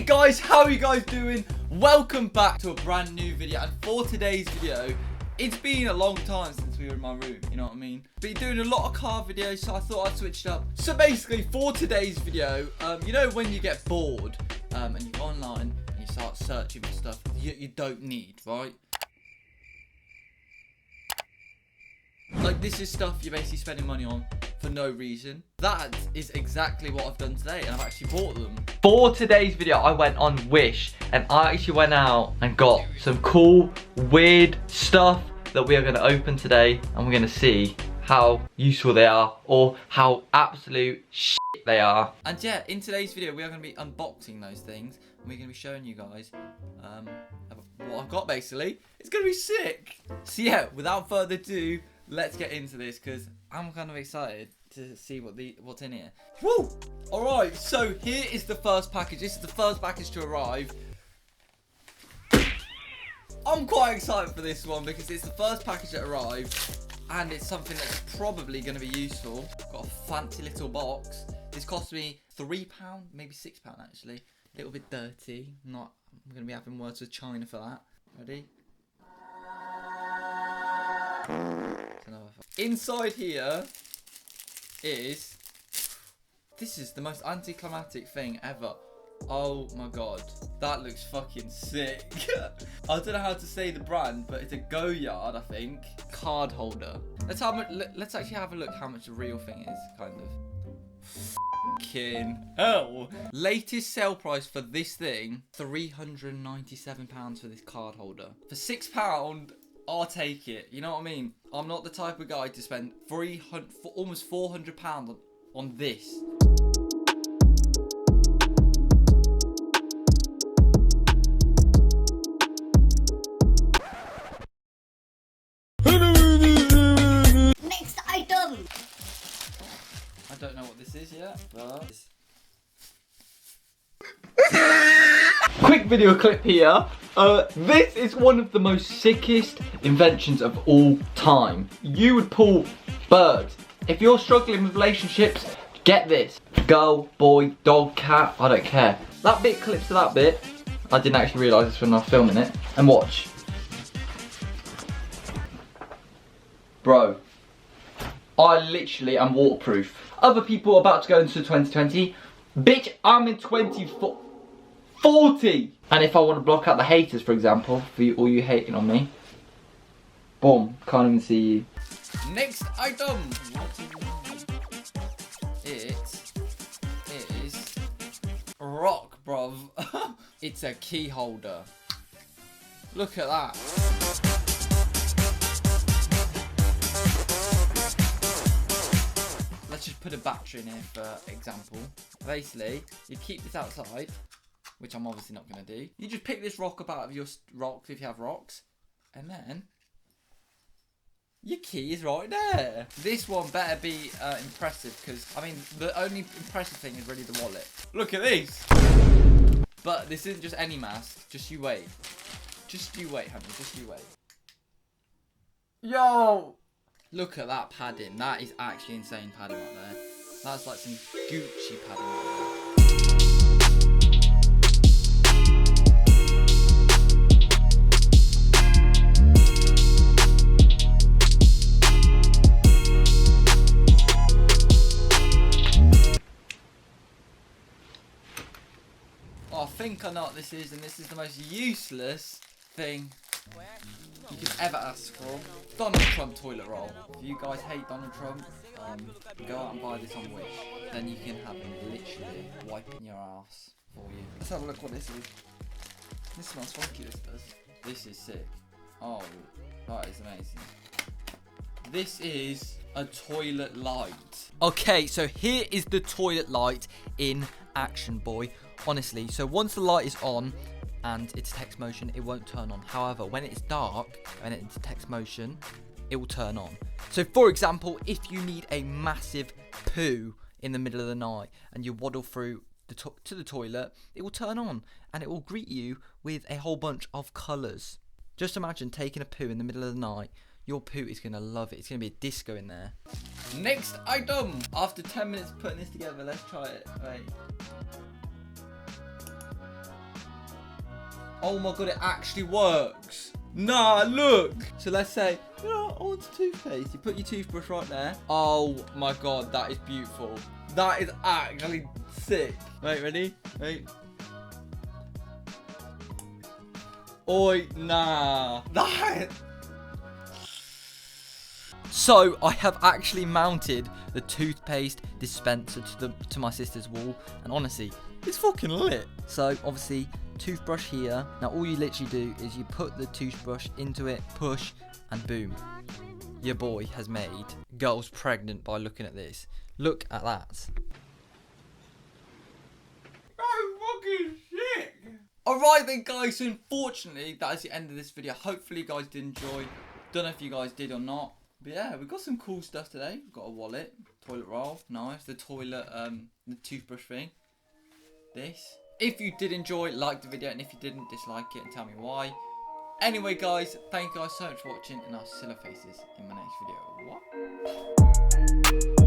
guys, how are you guys doing? Welcome back to a brand new video, and for today's video, it's been a long time since we were in my room, you know what I mean? Been doing a lot of car videos, so I thought I'd switch it up. So basically, for today's video, you know when you get bored, and you go online and you start searching for stuff you don't need, right? Like, this is stuff you're basically spending money on for no reason. That is exactly what I've done today, and I've actually bought them. For today's video, I went on Wish, and I actually went out and got some cool, weird stuff that we are going to open today, and we're going to see how useful they are, or how absolute shit they are. And yeah, in today's video, we are going to be unboxing those things, and we're going to be showing you guys what I've got, basically. It's going to be sick. So yeah, without further ado, let's get into this, because I'm kind of excited to see what's in here. Woo! Alright, so here is the first package. This is the first package to arrive. I'm quite excited for this one because it's the first package that arrived, and it's something that's probably going to be useful. Got a fancy little box. This cost me £3, maybe £6 actually. A little bit dirty. I'm going to be having words with China for that. Ready? Inside here is, this is the most anticlimactic thing ever. Oh my god, that looks fucking sick. I don't know how to say the brand, but it's a Goyard, I think. Card holder. Let's actually have a look how much the real thing is, kind of. Fucking hell. Latest sale price for this thing, £397 for this card holder. For £6, I'll take it. You know what I mean? I'm not the type of guy to spend almost £400 on this. Next item. I don't know what this is yet, but quick video clip here. This is one of the most sickest inventions of all time. You would pull birds. If you're struggling with relationships, get this. Girl, boy, dog, cat, I don't care. That bit clips to that bit. I didn't actually realise this when I was filming it. And watch. Bro, I literally am waterproof. Other people are about to go into 2020. Bitch, I'm in 2040. And if I want to block out the haters, for example, for all you hating on me, boom, can't even see you. Next item. It is rock, bruv. It's a key holder. Look at that. Let's just put a battery in here for example. Basically, you keep this outside, which I'm obviously not going to do. You just pick this rock up out of your rocks if you have rocks, and then your key is right there. This one better be impressive, because, I mean, the only impressive thing is really the wallet. Look at this. But this isn't just any mask. Just you wait. Just you wait, honey. Just you wait. Yo! Look at that padding. That is actually insane padding right there. That's like some Gucci padding right there. I think I know what this is, and this is the most useless thing you could ever ask for. Donald Trump toilet roll. If you guys hate Donald Trump, go out and buy this on Wish. Then you can have him literally wiping your ass for you. Let's have a look what this is. This smells funky, this does. This is sick. Oh, that is amazing. This is a toilet light. Okay, so here is the toilet light in action, boy. Honestly, so once the light is on and it detects motion, it won't turn on. However, when it's dark and it detects motion, it will turn on. So for example, if you need a massive poo in the middle of the night and you waddle through to the toilet, it will turn on and it will greet you with a whole bunch of colours. Just imagine taking a poo in the middle of the night. Your poo is going to love it. It's going to be a disco in there. Next item. After 10 minutes putting this together, let's try it. Wait. Oh my god, it actually works. Nah, look. So let's say, you know, I want toothpaste. You put your toothbrush right there. Oh my god, that is beautiful. That is actually sick. Wait, ready? Wait. Oi, nah. That. So I have actually mounted the toothpaste dispenser to my sister's wall, and honestly, it's fucking lit. So obviously, toothbrush here. Now all you literally do is you put the toothbrush into it, push, and boom. Your boy has made girls pregnant by looking at this. Look at that. That's fucking sick. Alright then guys, so unfortunately that is the end of this video. Hopefully you guys did enjoy. Don't know if you guys did or not. But yeah, we've got some cool stuff today. We've got a wallet, toilet roll, nice. The toilet, the toothbrush thing. This. If you did enjoy, like the video, and if you didn't, dislike it and tell me why. Anyway guys, thank you guys so much for watching, and I'll see your faces in my next video. What?